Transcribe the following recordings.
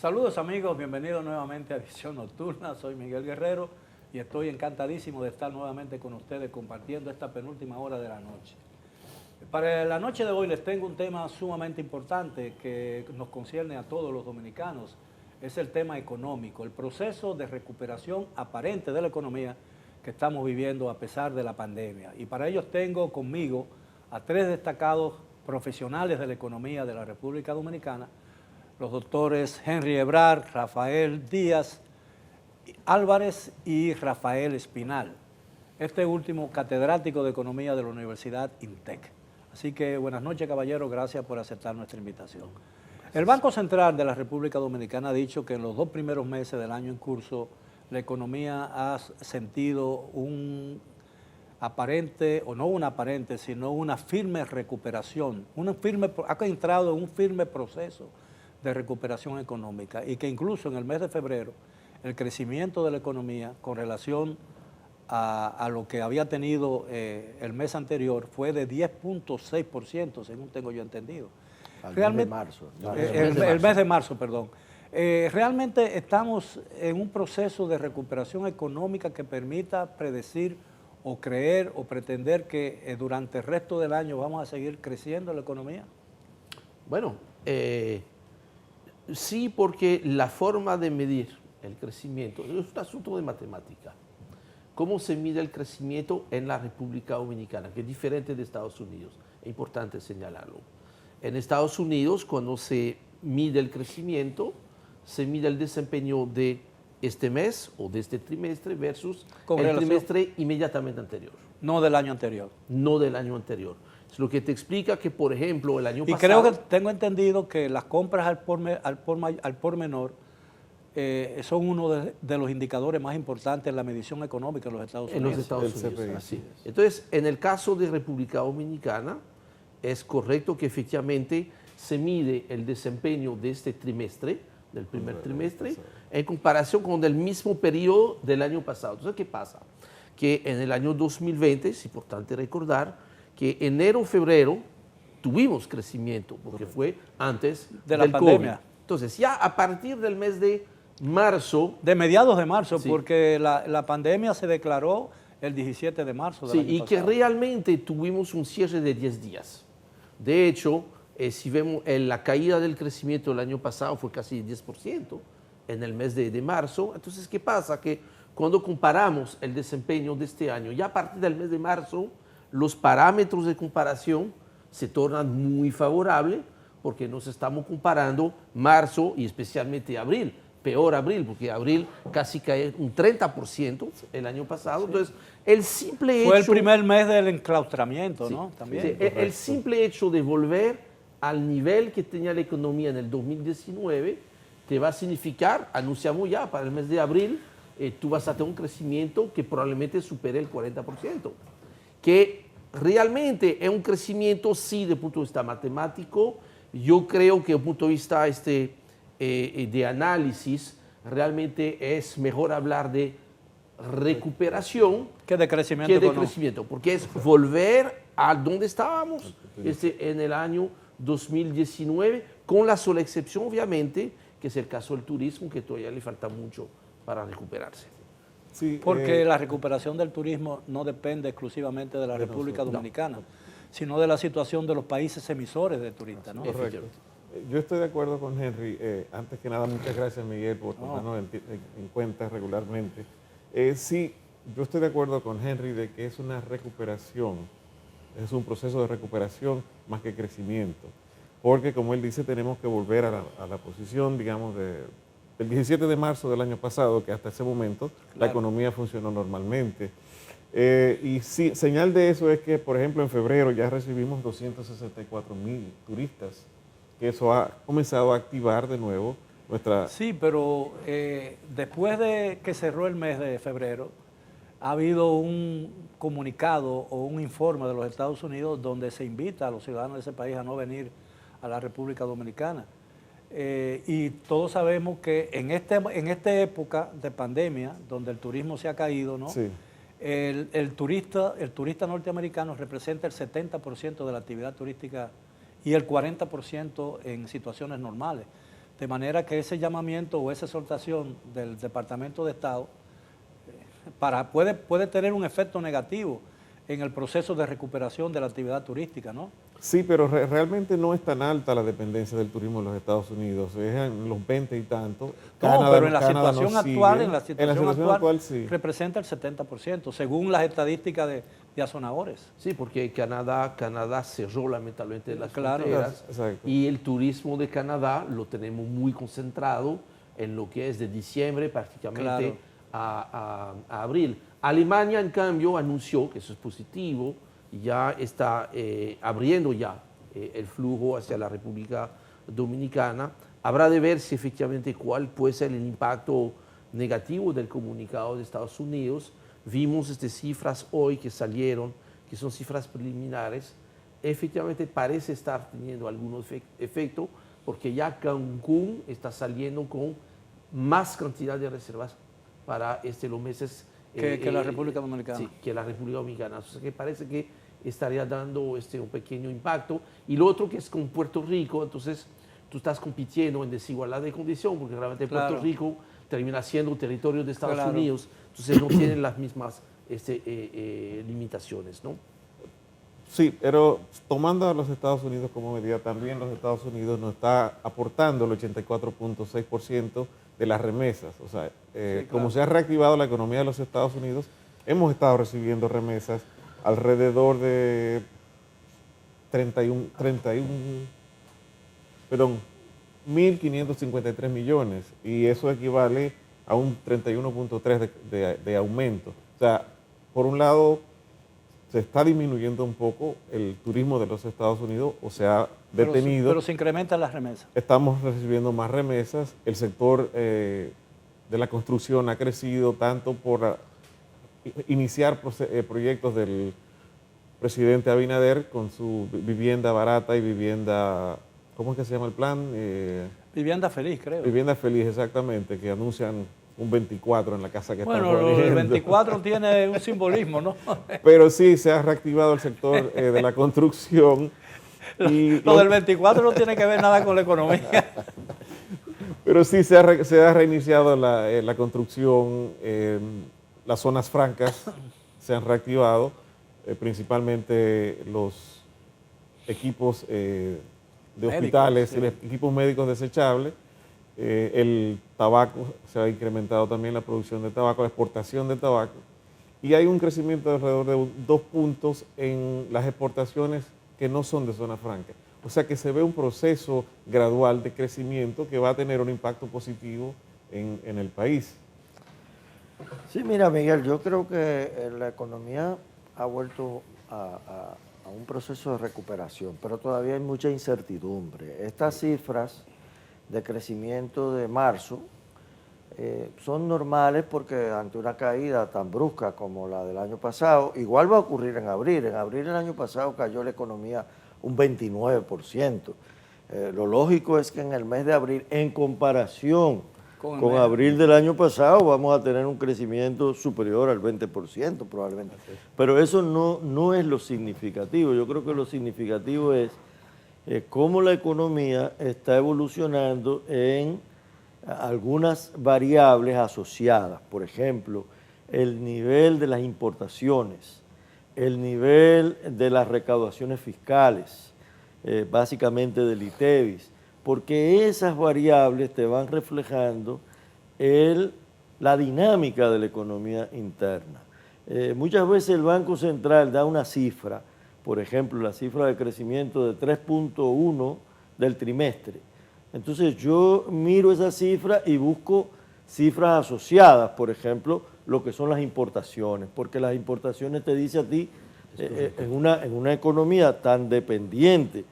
Saludos amigos, bienvenidos nuevamente a Visión Nocturna. Soy Miguel Guerrero y estoy encantadísimo de estar nuevamente con ustedes compartiendo esta penúltima hora de la noche. Para la noche de hoy les tengo un tema sumamente importante que nos concierne a todos los dominicanos. Es el tema económico, el proceso de recuperación aparente de la economía que estamos viviendo a pesar de la pandemia. Y para ello tengo conmigo a tres destacados profesionales de la economía de la República Dominicana, los doctores Henry Ebrard, Rafael Díaz Álvarez y Rafael Espinal. Este último catedrático de Economía de la Universidad INTEC. Así que buenas noches, caballeros, gracias por aceptar nuestra invitación. El Banco Central de la República Dominicana ha dicho que en los 2 primeros meses del año en curso la economía ha sentido un aparente, o no una aparente, sino una firme recuperación, ha entrado en un firme proceso de recuperación económica y que incluso en el mes de febrero el crecimiento de la economía con relación a lo que había tenido el mes anterior fue de 10.6%, según tengo yo entendido. Realmente, el mes de marzo, perdón. Realmente estamos en un proceso de recuperación económica que permita predecir o creer o pretender que durante el resto del año vamos a seguir creciendo la economía. Bueno, sí, porque la forma de medir el crecimiento es un asunto de matemática. ¿Cómo se mide el crecimiento en la República Dominicana? Que es diferente de Estados Unidos. Es importante señalarlo. En Estados Unidos, cuando se mide el crecimiento, se mide el desempeño de este mes o de este trimestre versus el trimestre inmediatamente anterior. No del año anterior. No del año anterior. Es lo que te explica que, por ejemplo, el año pasado... Y creo que tengo entendido que las compras al por menor son uno de los indicadores más importantes en la medición económica en los Estados Unidos. En los Estados Unidos, así es. Entonces, en el caso de República Dominicana, es correcto que efectivamente se mide el desempeño de este trimestre, del primer trimestre, en comparación con el mismo periodo del año pasado. Entonces, ¿qué pasa? Que en el año 2020, es importante recordar, que enero-febrero tuvimos crecimiento, porque fue antes de la pandemia. COVID. Entonces, ya a partir del mes de marzo... De mediados de marzo, sí, porque la pandemia se declaró el 17 de marzo del año pasado. Que realmente tuvimos un cierre de 10 días. De hecho, si vemos la caída del crecimiento del año pasado fue casi 10% en el mes de marzo. Entonces, ¿qué pasa? Que cuando comparamos el desempeño de este año, ya a partir del mes de marzo, los parámetros de comparación se tornan muy favorables porque nos estamos comparando marzo y especialmente abril. Peor abril, porque abril casi cae un 30% el año pasado. Sí. Entonces, el simple hecho... Fue el primer mes del enclaustramiento, sí, ¿no? También. Sí, el simple hecho de volver al nivel que tenía la economía en el 2019 te va a significar, anunciamos ya para el mes de abril, tú vas a tener un crecimiento que probablemente supere el 40%. Que realmente es un crecimiento, sí, desde el punto de vista matemático. Yo creo que desde el punto de vista de análisis, realmente es mejor hablar de recuperación que de crecimiento, porque es volver a donde estábamos en el año 2019, con la sola excepción, obviamente, que es el caso del turismo, que todavía le falta mucho para recuperarse. Sí, porque la recuperación del turismo no depende exclusivamente de la República Dominicana, sino de la situación de los países emisores de turistas, ¿no? Correcto. Yo estoy de acuerdo con Henry. Antes que nada, muchas gracias, Miguel, por tomarnos en cuenta regularmente. Sí, yo estoy de acuerdo con Henry de que es una recuperación, es un proceso de recuperación más que crecimiento, porque como él dice, tenemos que volver a la posición, digamos, del 17 de marzo del año pasado, que hasta ese momento la economía funcionó normalmente. Y sí, señal de eso es que, por ejemplo, en febrero ya recibimos 264,000 turistas, que eso ha comenzado a activar de nuevo nuestra... Sí, pero después de que cerró el mes de febrero, ha habido un comunicado o un informe de los Estados Unidos donde se invita a los ciudadanos de ese país a no venir a la República Dominicana. Y todos sabemos que en esta época de pandemia, donde el turismo se ha caído, ¿no? Sí. El turista norteamericano representa el 70% de la actividad turística y el 40% en situaciones normales. de manera que ese llamamiento o esa exhortación del Departamento de Estado puede tener un efecto negativo en el proceso de recuperación de la actividad turística, ¿no? Sí, pero realmente no es tan alta la dependencia del turismo en los Estados Unidos, es en los 20 y tanto. Pero en la Canadá situación nos actual, sigue. en la situación actual sí. representa el 70%, según las estadísticas de Azonadores. Sí, porque Canadá cerró lamentablemente las Claro. fronteras. Exacto. Y el turismo de Canadá lo tenemos muy concentrado en lo que es de diciembre prácticamente a abril. Alemania, en cambio, anunció que eso es positivo, ya está abriendo ya el flujo hacia la República Dominicana. Habrá de ver si efectivamente cuál puede ser el impacto negativo del comunicado de Estados Unidos. Vimos cifras hoy que salieron, que son cifras preliminares. Efectivamente parece estar teniendo algún efecto, porque ya Cancún está saliendo con más cantidad de reservas para los meses que la República Dominicana. Sí, que la República Dominicana. O sea que parece que estaría dando un pequeño impacto. Y lo otro que es con Puerto Rico, entonces tú estás compitiendo en desigualdad de condición, porque realmente Puerto Rico termina siendo territorio de Estados Unidos, entonces no tienen las mismas limitaciones, ¿no? Sí, pero tomando a los Estados Unidos como medida, también los Estados Unidos nos está aportando el 84.6% de las remesas. O sea, como se ha reactivado la economía de los Estados Unidos, hemos estado recibiendo remesas alrededor de 1.553 millones, y eso equivale a un 31.3% de aumento. O sea, por un lado, se está disminuyendo un poco el turismo de los Estados Unidos, o se ha detenido. Pero se incrementan las remesas. Estamos recibiendo más remesas. El sector de la construcción ha crecido tanto por iniciar proyectos del presidente Abinader con su vivienda barata y vivienda, ¿cómo es que se llama el plan? Vivienda feliz, creo. Vivienda feliz, exactamente, que anuncian un 24 en la casa que están poniendo. Bueno, el 24 tiene un simbolismo, ¿no? Pero sí, se ha reactivado el sector de la construcción. Lo del 24 no tiene que ver nada con la economía. Pero sí se ha reiniciado la construcción, las zonas francas se han reactivado, principalmente los equipos de hospitales, los equipos médicos desechables. El tabaco, se ha incrementado también la producción de tabaco, la exportación de tabaco, y hay un crecimiento de alrededor de 2 puntos en las exportaciones que no son de zona franca. O sea que se ve un proceso gradual de crecimiento que va a tener un impacto positivo en el país. Sí, mira, Miguel, yo creo que la economía ha vuelto a un proceso de recuperación, pero todavía hay mucha incertidumbre. Estas cifras de crecimiento de marzo son normales porque ante una caída tan brusca como la del año pasado, igual va a ocurrir en abril. En abril del año pasado cayó la economía un 29%. Lo lógico es que en el mes de abril, en comparación con abril del año pasado, vamos a tener un crecimiento superior al 20% probablemente. Pero eso no es lo significativo. Yo creo que lo significativo es cómo la economía está evolucionando en algunas variables asociadas. Por ejemplo, el nivel de las importaciones, el nivel de las recaudaciones fiscales, básicamente del ITEVIS, porque esas variables te van reflejando la dinámica de la economía interna. Muchas veces el Banco Central da una cifra, por ejemplo, la cifra de crecimiento de 3.1 del trimestre. Entonces yo miro esa cifra y busco cifras asociadas, por ejemplo, lo que son las importaciones, porque las importaciones te dice a ti, en una economía tan dependiente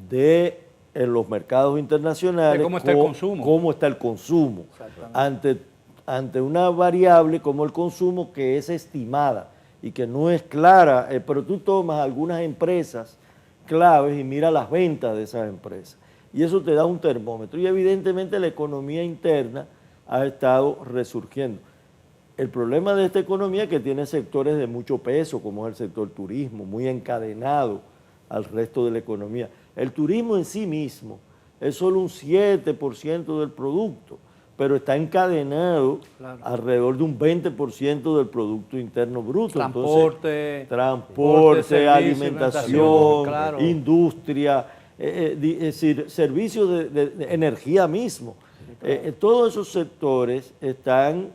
de los mercados internacionales, ¿cómo está el consumo? Cómo está el consumo ante una variable como el consumo que es estimada y que no es clara, pero tú tomas algunas empresas claves y mira las ventas de esas empresas y eso te da un termómetro y evidentemente la economía interna ha estado resurgiendo. El problema de esta economía es que tiene sectores de mucho peso, como es el sector turismo, muy encadenado al resto de la economía. El turismo en sí mismo es solo un 7% del producto, pero está encadenado alrededor de un 20% del Producto Interno Bruto. Transporte, Transporte, alimentación, claro. industria, es decir, servicios de energía mismo. Todos esos sectores están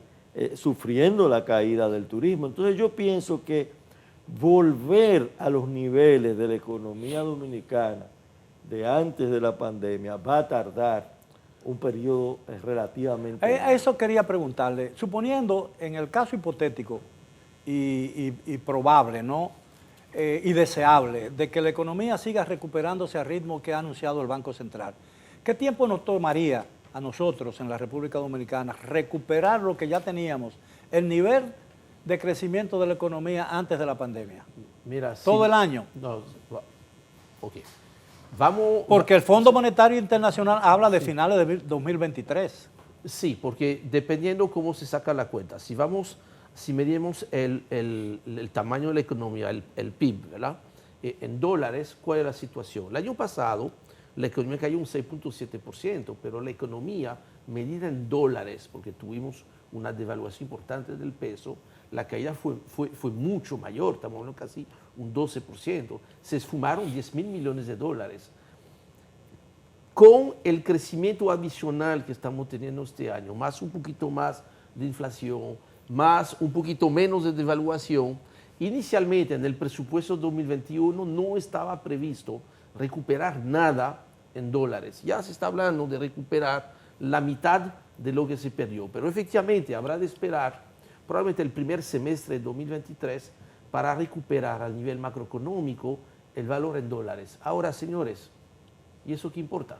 sufriendo la caída del turismo. Entonces yo pienso que volver a los niveles de la economía dominicana de antes de la pandemia va a tardar un periodo relativamente A eso quería preguntarle, suponiendo en el caso hipotético y probable, ¿no? Y deseable, de que la economía siga recuperándose al ritmo que ha anunciado el Banco Central, ¿qué tiempo nos tomaría a nosotros en la República Dominicana recuperar lo que ya teníamos, el nivel de crecimiento de la economía antes de la pandemia? Mira, ¿Todo sí, el año? No, ok. Vamos... Porque el Fondo Monetario Internacional habla de finales de 2023. Sí, porque dependiendo cómo se saca la cuenta, si medimos el tamaño de la economía, el PIB, ¿verdad? En dólares, ¿cuál es la situación? El año pasado la economía cayó un 6.7%, pero la economía medida en dólares, porque tuvimos una devaluación importante del peso, la caída fue mucho mayor, estamos hablando casi un 12%. Se esfumaron 10.000 millones de dólares. Con el crecimiento adicional que estamos teniendo este año, más un poquito más de inflación, más un poquito menos de devaluación, inicialmente en el presupuesto 2021 no estaba previsto recuperar nada en dólares. Ya se está hablando de recuperar la mitad de lo que se perdió, pero efectivamente habrá de esperar probablemente el primer semestre de 2023 para recuperar a nivel macroeconómico el valor en dólares. Ahora, señores, ¿y eso qué importa?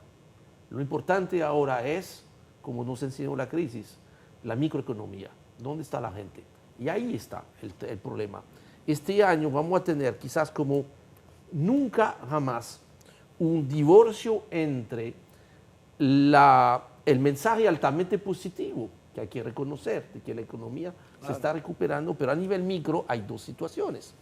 Lo importante ahora es, como nos enseñó la crisis, la microeconomía. ¿Dónde está la gente? Y ahí está el problema. Este año vamos a tener quizás como nunca jamás un divorcio entre el mensaje altamente positivo, que hay que reconocer, de que la economía se está recuperando, pero a nivel micro hay dos situaciones.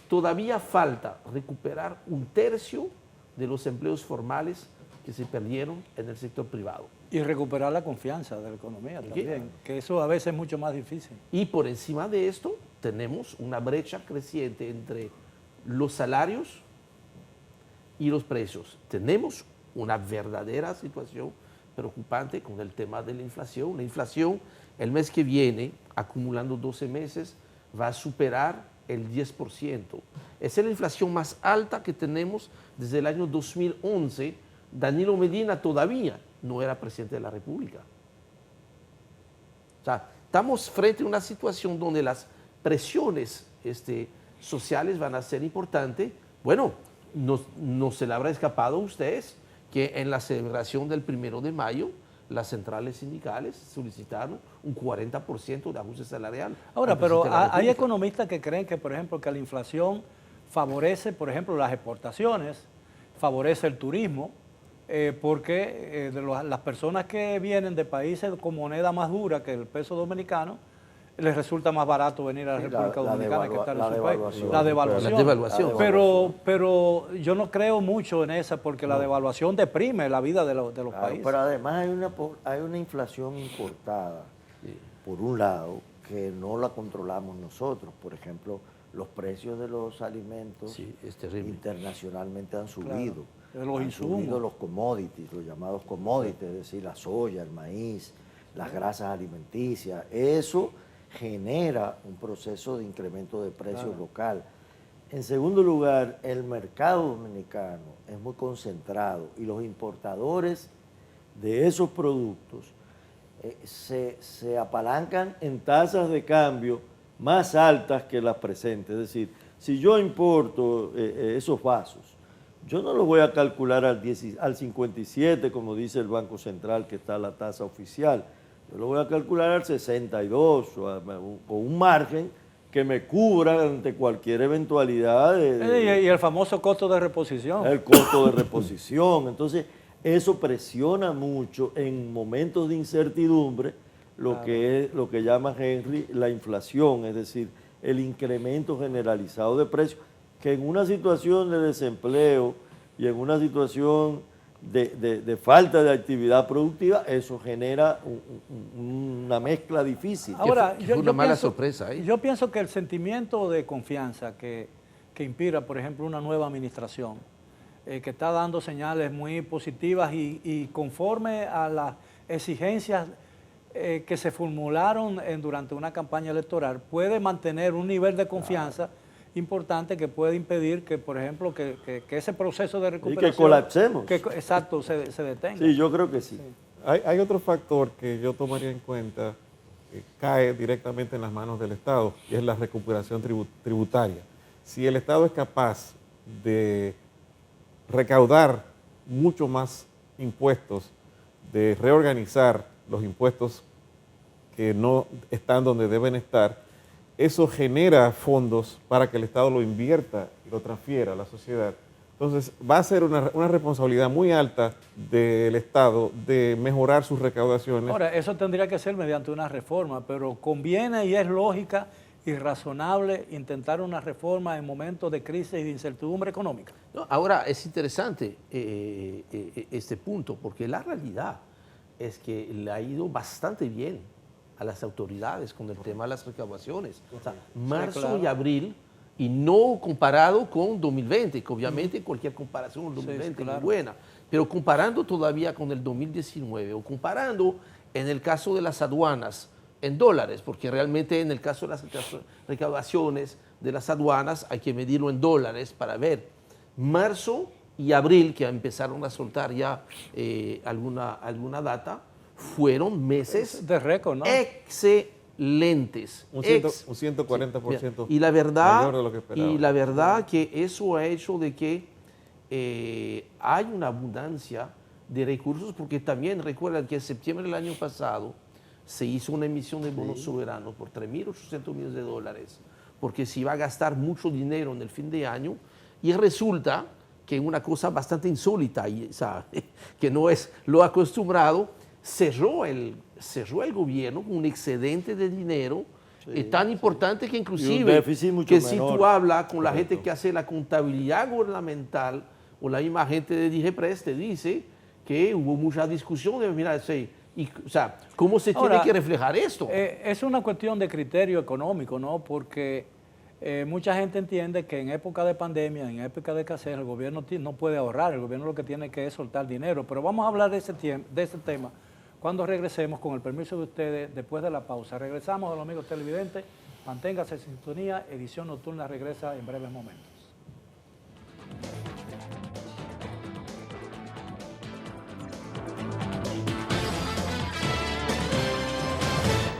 Todavía falta recuperar un tercio de los empleos formales que se perdieron en el sector privado. Y recuperar la confianza de la economía también, que eso a veces es mucho más difícil. Y por encima de esto tenemos una brecha creciente entre los salarios y los precios. Tenemos una verdadera situación preocupante con el tema de la inflación. La inflación el mes que viene, acumulando 12 meses, va a superar el 10%. Esa es la inflación más alta que tenemos desde el año 2011. Danilo Medina todavía no era presidente de la República. O sea, estamos frente a una situación donde las presiones sociales van a ser importantes. Bueno, no se le habrá escapado a ustedes que en la celebración del 1 de mayo las centrales sindicales solicitaron un 40% de ajuste salarial. Ahora, pero hay economistas que creen que, por ejemplo, que la inflación favorece, por ejemplo, las exportaciones, favorece el turismo, porque las personas que vienen de países con moneda más dura que el peso dominicano, les resulta más barato venir a la República Dominicana que estar en su país. La devaluación. Pero yo no creo mucho en esa, porque la devaluación deprime la vida de los países. Pero además hay una inflación importada, por un lado, que no la controlamos nosotros. Por ejemplo, los precios de los alimentos internacionalmente han subido. Claro, los insumos. Han subido los commodities, los llamados commodities, es decir, la soya, el maíz, las grasas alimenticias. Eso genera un proceso de incremento de precios local. En segundo lugar, el mercado dominicano es muy concentrado y los importadores de esos productos se apalancan en tasas de cambio más altas que las presentes. Es decir, si yo importo esos vasos, yo no los voy a calcular al 57, como dice el Banco Central, que está la tasa oficial. Yo lo voy a calcular al 62, con un margen que me cubra ante cualquier eventualidad. Y el famoso costo de reposición. El costo de reposición. Entonces, eso presiona mucho en momentos de incertidumbre lo que llama Henry la inflación, es decir, el incremento generalizado de precios, que en una situación de desempleo y en una situación de falta de actividad productiva, eso genera una mezcla difícil. Ahora, que fue una mala sorpresa, ¿eh? Yo pienso que el sentimiento de confianza que inspira, por ejemplo, una nueva administración, que está dando señales muy positivas y conforme a las exigencias que se formularon durante una campaña electoral, puede mantener un nivel de confianza importante que puede impedir que, por ejemplo, que ese proceso de recuperación... Y que colapsemos. Exacto, se detenga. Sí, yo creo que sí. Hay otro factor que yo tomaría en cuenta que cae directamente en las manos del Estado y es la recuperación tributaria. Si el Estado es capaz de recaudar mucho más impuestos, de reorganizar los impuestos que no están donde deben estar, eso genera fondos para que el Estado lo invierta y lo transfiera a la sociedad. Entonces va a ser una responsabilidad muy alta del Estado de mejorar sus recaudaciones. Ahora, eso tendría que ser mediante una reforma, pero conviene y es lógica y razonable intentar una reforma en momentos de crisis y de incertidumbre económica. No, ahora es interesante este punto, porque la realidad es que le ha ido bastante bien a las autoridades con el tema de las recaudaciones. O sea, marzo claro. y abril, y no comparado con 2020, que obviamente cualquier comparación con 2020 claro. es buena, pero comparando todavía con el 2019 o comparando en el caso de las aduanas en dólares, porque realmente en el caso de las recaudaciones de las aduanas hay que medirlo en dólares para ver. Marzo y abril, que empezaron a soltar ya alguna data, fueron meses De récord, ¿no? excelentes. Un 140% Y la verdad, mayor de lo que esperaba. y la verdad que eso ha hecho de que hay una abundancia de recursos, porque también recuerdan que en septiembre del año pasado se hizo una emisión de bonos soberanos por 3.800 millones de dólares, porque se iba a gastar mucho dinero en el fin de año, y resulta que una cosa bastante insólita, y, que no es lo acostumbrado, cerró el gobierno con un excedente de dinero tan importante que inclusive, déficit mucho que si menor. tú hablas con la gente que hace la contabilidad gubernamental, o la misma gente de DIGEPRES te dice que hubo mucha discusión de, mira, ¿cómo se tiene Ahora, que reflejar esto? Es una cuestión de criterio económico, ¿no? Porque mucha gente entiende que en época de pandemia, en época de escasez, el gobierno no puede ahorrar, el gobierno lo que tiene que es soltar dinero. Pero vamos a hablar de ese tema cuando regresemos, con el permiso de ustedes, después de la pausa. Regresamos a los amigos televidentes, manténgase en sintonía, edición nocturna regresa en breves momentos.